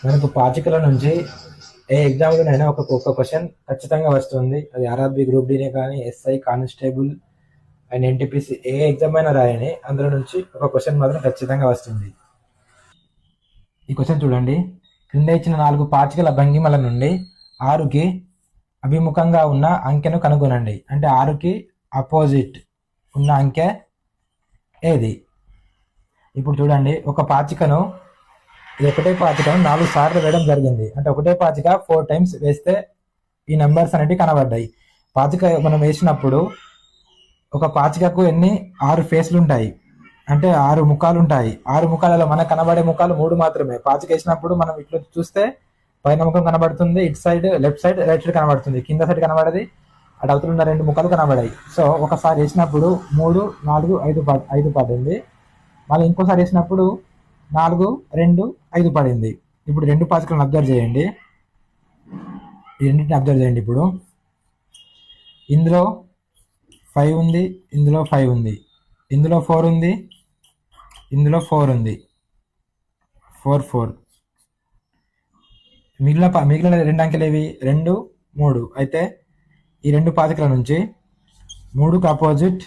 మనకు పాచికల నుంచి ఏ ఎగ్జామ్లోనైనా ఒక క్వశ్చన్ ఖచ్చితంగా వస్తుంది. అది ఆర్ఆర్బి గ్రూప్ డీనే కానీ, SI, constable and NTPC A exam అయినా రాయని అందులో నుంచి ఒక క్వశ్చన్ మాత్రం ఖచ్చితంగా వస్తుంది. ఈ క్వశ్చన్ చూడండి. క్రింద ఇచ్చిన 4 పాచికల భంగిమల నుండి 6కి అభిముఖంగా ఉన్న అంకెను కనుగొనండి. అంటే 6కి అపోజిట్ ఉన్న అంకె ఏది? ఇప్పుడు చూడండి, ఒక పాచికను ఒకటే పాచికను 4 సార్లు వేయడం జరిగింది. అంటే ఒకటే పాచిక 4 టైమ్స్ వేస్తే ఈ నెంబర్స్ అనేవి కనబడ్డాయి. పాచిక మనం వేసినప్పుడు ఒక పాచికకు 6 ఫేస్లు ఉంటాయి, అంటే 6 ముఖాలు ఉంటాయి. 6 ముఖాలలో మనకు కనబడే ముఖాలు 3 మాత్రమే. పాచిక వేసినప్పుడు మనం ఇట్లా చూస్తే పైన ముఖం కనబడుతుంది, ఇటు side left side right side కనబడుతుంది, కింద సైడ్ కనబడది, అటు అవతల 2 ముఖాలు కనబడాయి. సో ఒకసారి వేసినప్పుడు 3, 4, 5 పడింది. మళ్ళీ ఇంకోసారి వేసినప్పుడు 4, 2, 5 పడింది. ఇప్పుడు 2 పాచికలను అబ్జర్వ్ చేయండి. ఈ రెండింటిని అబ్జర్వ్ చేయండి. ఇప్పుడు ఇందులో 5 ఉంది, ఇందులో 5 ఉంది, ఇందులో 4 ఉంది, ఇందులో 4 ఉంది, 4 4. మిగిలిన 2 అంకెలు ఏవి? 2, 3. అయితే ఈ 2 పాచికల నుంచి 3కి అపోజిట్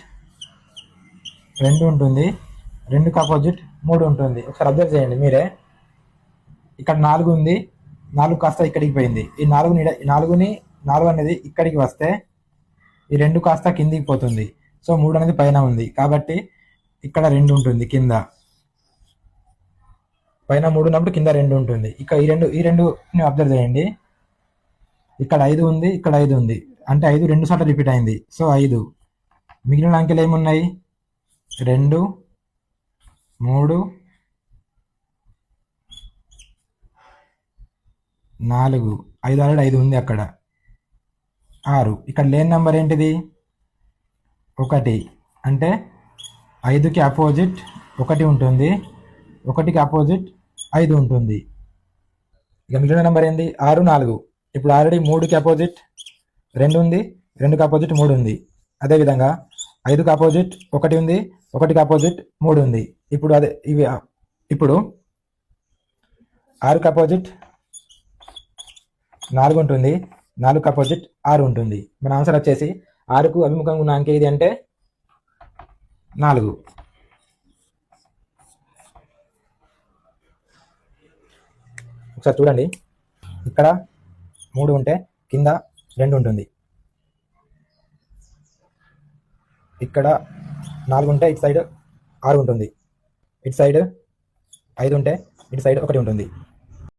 2 ఉంటుంది, 2కి అపోజిట్ 3 ఉంటుంది. ఒకసారి అబ్జర్వ్ చేయండి మీరే. ఇక్కడ 4 ఉంది, 4 కాస్త ఇక్కడికి పోయింది. ఈ 4 అనేది ఇక్కడికి వస్తే ఈ 2 కాస్త కిందికి పోతుంది. సో 3 అనేది పైన ఉంది, కాబట్టి ఇక్కడ 2 ఉంటుంది కింద. పైన 3 ఉన్నప్పుడు కింద 2 ఉంటుంది. ఇక ఈ రెండు అబ్జర్వ్ చేయండి. ఇక్కడ 5 ఉంది, ఇక్కడ 5 ఉంది, అంటే 5 2 సార్లు రిపీట్ అయింది. సో 5. మిగిలిన అంకెలు ఏమున్నాయి? 2, 3, 4. 5 ఆల్రెడీ 5 ఉంది అక్కడ. 6. ఇక్కడ లేని నెంబర్ ఏంటిది? 1. అంటే 5కి అపోజిట్ 1 ఉంటుంది, 1కి అపోజిట్ 5 ఉంటుంది. ఇక మిగిలిన నెంబర్ ఏంది? 6, 4. ఇప్పుడు ఆల్రెడీ 3కి అపోజిట్ 2 ఉంది, 2కి అపోజిట్ 3 ఉంది. అదేవిధంగా 5కి అపోజిట్ 1 ఉంది, 1కి అపోజిట్ 3 ఉంది. ఇప్పుడు 6కి అపోజిట్ 4 ఉంటుంది, 4కి అపోజిట్ 6 ఉంటుంది. మన ఆన్సర్ వచ్చేసి 6కు అభిముఖంగా ఉన్న అంకె ఇది అంటే 4. ఒకసారి చూడండి. ఇక్కడ 3 ఉంటే కింద 2 ఉంటుంది, ఇక్కడ 4 ఉంటే ఇటు సైడ్ 6 ఉంటుంది, ఇటు సైడ్ 5 ఉంటే ఇటు సైడ్ 1 ఉంటుంది.